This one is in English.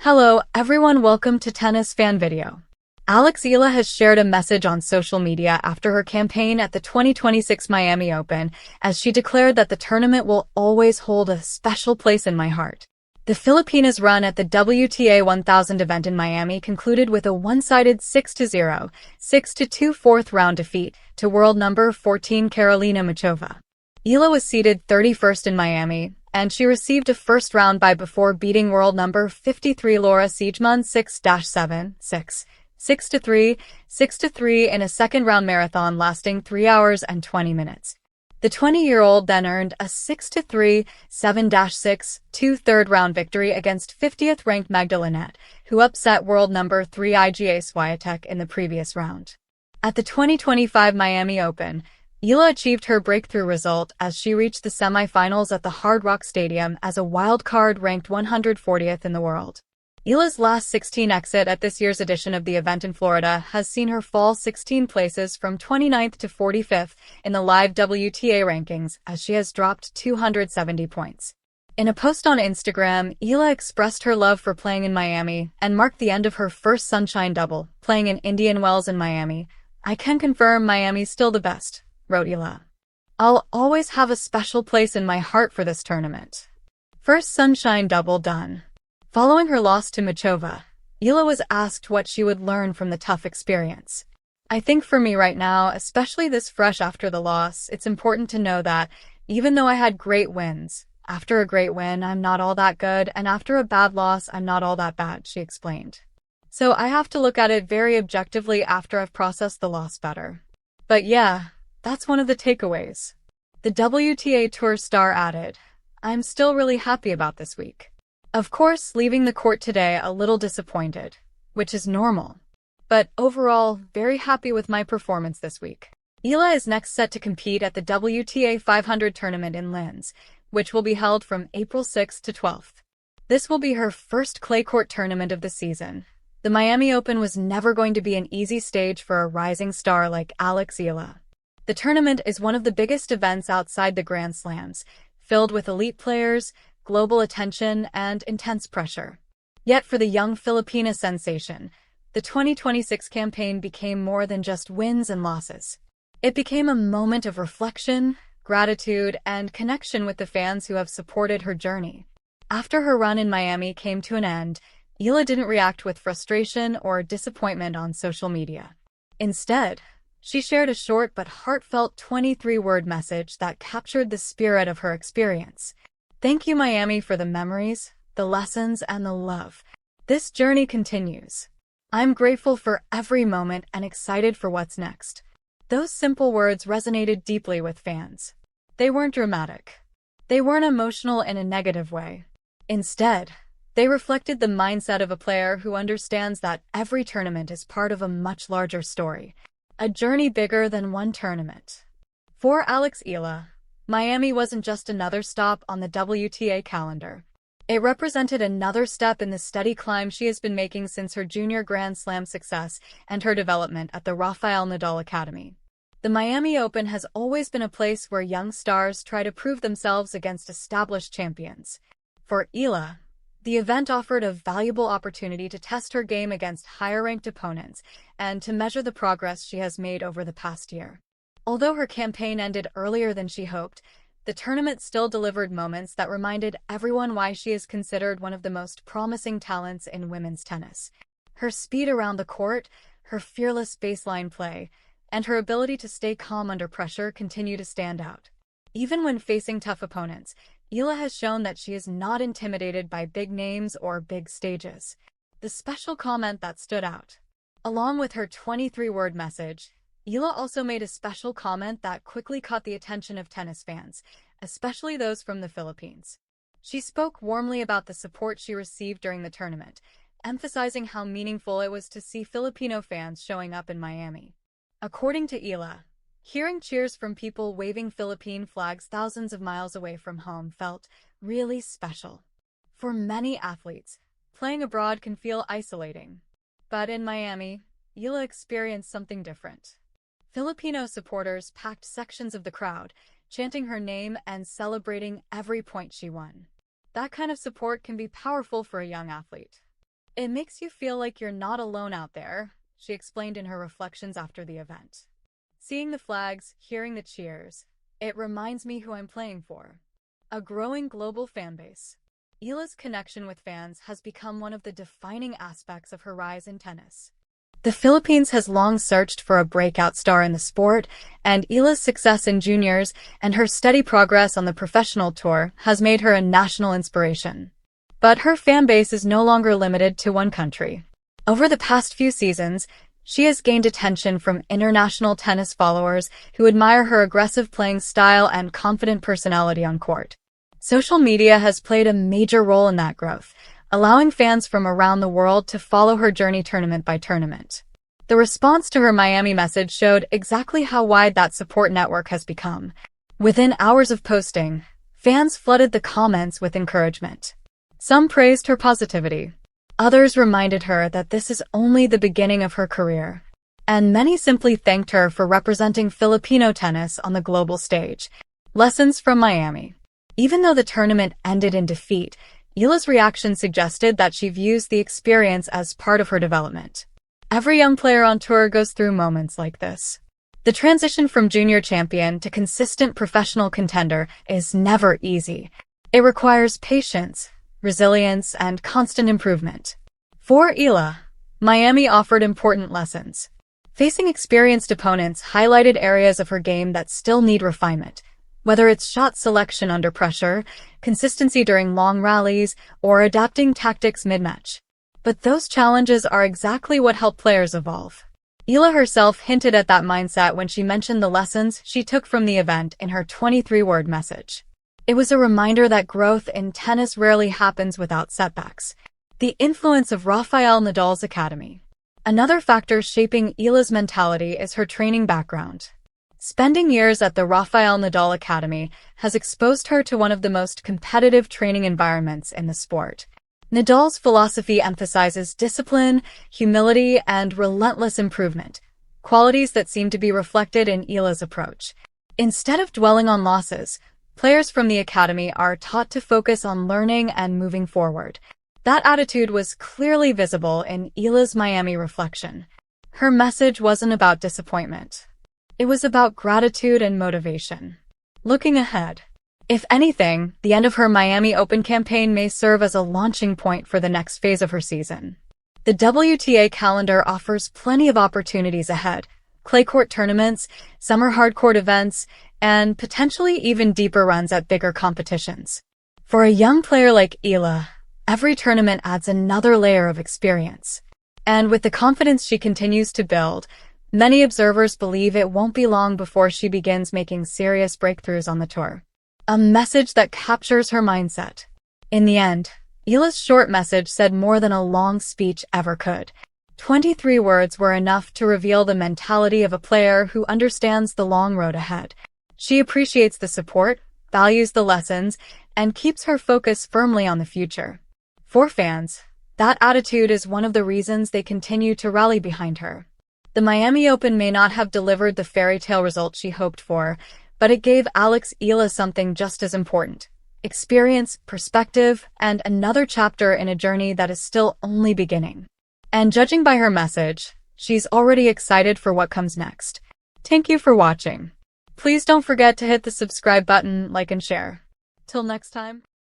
Hello, everyone. Welcome to Tennis Fan Video. Eala has shared a message on social media after her campaign at the 2026 Miami Open, as she declared that the tournament will always hold a special place in my heart. The Filipinas' run at the WTA 1000 event in Miami concluded with a one-sided 6-0, 6-2 fourth round defeat to world number 14 Karolina Muchova. Eala was seeded 31st in Miami, and she received a first-round bye before beating world number 53 Laura Siegemund 6-7, 6, 6-3, 6-3 in a second-round marathon lasting 3 hours and 20 minutes. The 20-year-old then earned a 6-3, 7-6, 2 third-round victory against 50th-ranked Magdalena, who upset world number 3 Iga Swiatek in the previous round. At the 2025 Miami Open, Eala achieved her breakthrough result as she reached the semifinals at the Hard Rock Stadium as a wild card ranked 140th in the world. Eala's last 16 exit at this year's edition of the event in Florida has seen her fall 16 places from 29th to 45th in the live WTA rankings, as she has dropped 270 points. In a post on Instagram, Eala expressed her love for playing in Miami and marked the end of her first Sunshine Double, playing in Indian Wells in Miami. "I can confirm Miami's still the best," wrote Eala. "I'll always have a special place in my heart for this tournament." First Sunshine Double done. Following her loss to Muchova, Eala was asked what she would learn from the tough experience. "I think for me right now, especially this fresh after the loss, it's important to know that even though I had great wins, after a great win, I'm not all that good, and after a bad loss, I'm not all that bad," she explained. "So I have to look at it very objectively after I've processed the loss better. But yeah, that's one of the takeaways." The WTA Tour star added, "I'm still really happy about this week. Of course, leaving the court today a little disappointed, which is normal. But overall, very happy with my performance this week." Eala is next set to compete at the WTA 500 tournament in Linz, which will be held from April 6th to 12th. This will be her first clay court tournament of the season. The Miami Open was never going to be an easy stage for a rising star like Eala. The tournament is one of the biggest events outside the Grand Slams, filled with elite players, global attention, and intense pressure. Yet for the young Filipina sensation, the 2026 campaign became more than just wins and losses. It became a moment of reflection, gratitude, and connection with the fans who have supported her journey. After her run in Miami came to an end, Eala didn't react with frustration or disappointment on social media. Instead, she shared a short but heartfelt 23-word message that captured the spirit of her experience. "Thank you, Miami, for the memories, the lessons, and the love. This journey continues. I'm grateful for every moment and excited for what's next." Those simple words resonated deeply with fans. They weren't dramatic. They weren't emotional in a negative way. Instead, they reflected the mindset of a player who understands that every tournament is part of a much larger story, a journey bigger than one tournament. For Eala, Miami wasn't just another stop on the WTA calendar. It represented another step in the steady climb she has been making since her junior Grand Slam success and her development at the Rafael Nadal Academy. The Miami Open has always been a place where young stars try to prove themselves against established champions. For Eala, the event offered a valuable opportunity to test her game against higher-ranked opponents and to measure the progress she has made over the past year. Although her campaign ended earlier than she hoped, the tournament still delivered moments that reminded everyone why she is considered one of the most promising talents in women's tennis. Her speed around the court, her fearless baseline play, and her ability to stay calm under pressure continue to stand out. Even when facing tough opponents, Eala has shown that she is not intimidated by big names or big stages. The special comment that stood out. Along with her 23-word message, Eala also made a special comment that quickly caught the attention of tennis fans, especially those from the Philippines. She spoke warmly about the support she received during the tournament, emphasizing how meaningful it was to see Filipino fans showing up in Miami. According to Eala, hearing cheers from people waving Philippine flags thousands of miles away from home felt really special. For many athletes, playing abroad can feel isolating. But in Miami, Eala experienced something different. Filipino supporters packed sections of the crowd, chanting her name and celebrating every point she won. That kind of support can be powerful for a young athlete. It makes you feel like you're not alone out there, she explained in her reflections after the event. Seeing the flags, hearing the cheers, it reminds me who I'm playing for. A growing global fan base. Eala's connection with fans has become one of the defining aspects of her rise in tennis. The Philippines has long searched for a breakout star in the sport, and Eala's success in juniors and her steady progress on the professional tour has made her a national inspiration. But her fan base is no longer limited to one country. Over the past few seasons, she has gained attention from international tennis followers who admire her aggressive playing style and confident personality on court. Social media has played a major role in that growth, allowing fans from around the world to follow her journey tournament by tournament. The response to her Miami message showed exactly how wide that support network has become. Within hours of posting, fans flooded the comments with encouragement. Some praised her positivity. Others reminded her that this is only the beginning of her career. And many simply thanked her for representing Filipino tennis on the global stage. Lessons from Miami. Even though the tournament ended in defeat, Eala's reaction suggested that she views the experience as part of her development. Every young player on tour goes through moments like this. The transition from junior champion to consistent professional contender is never easy. It requires patience, resilience, and constant improvement. For Eala, Miami offered important lessons. Facing experienced opponents highlighted areas of her game that still need refinement, whether it's shot selection under pressure, consistency during long rallies, or adapting tactics mid-match. But those challenges are exactly what help players evolve. Eala herself hinted at that mindset when she mentioned the lessons she took from the event in her 23-word message. It was a reminder that growth in tennis rarely happens without setbacks. The influence of Rafael Nadal's academy. Another factor shaping Eala's mentality is her training background. Spending years at the Rafael Nadal Academy has exposed her to one of the most competitive training environments in the sport. Nadal's philosophy emphasizes discipline, humility, and relentless improvement, qualities that seem to be reflected in Eala's approach. Instead of dwelling on losses, players from the academy are taught to focus on learning and moving forward. That attitude was clearly visible in Eala's Miami reflection. Her message wasn't about disappointment. It was about gratitude and motivation. Looking ahead, if anything, the end of her Miami Open campaign may serve as a launching point for the next phase of her season. The WTA calendar offers plenty of opportunities ahead: clay court tournaments, summer hardcourt events, and potentially even deeper runs at bigger competitions. For a young player like Eala, every tournament adds another layer of experience. And with the confidence she continues to build, many observers believe it won't be long before she begins making serious breakthroughs on the tour. A message that captures her mindset. In the end, Eala's short message said more than a long speech ever could. 23 words were enough to reveal the mentality of a player who understands the long road ahead. She appreciates the support, values the lessons, and keeps her focus firmly on the future. For fans, that attitude is one of the reasons they continue to rally behind her. The Miami Open may not have delivered the fairy tale result she hoped for, but it gave Eala something just as important: experience, perspective, and another chapter in a journey that is still only beginning. And judging by her message, she's already excited for what comes next. Thank you for watching. Please don't forget to hit the subscribe button, like, and share. Till next time.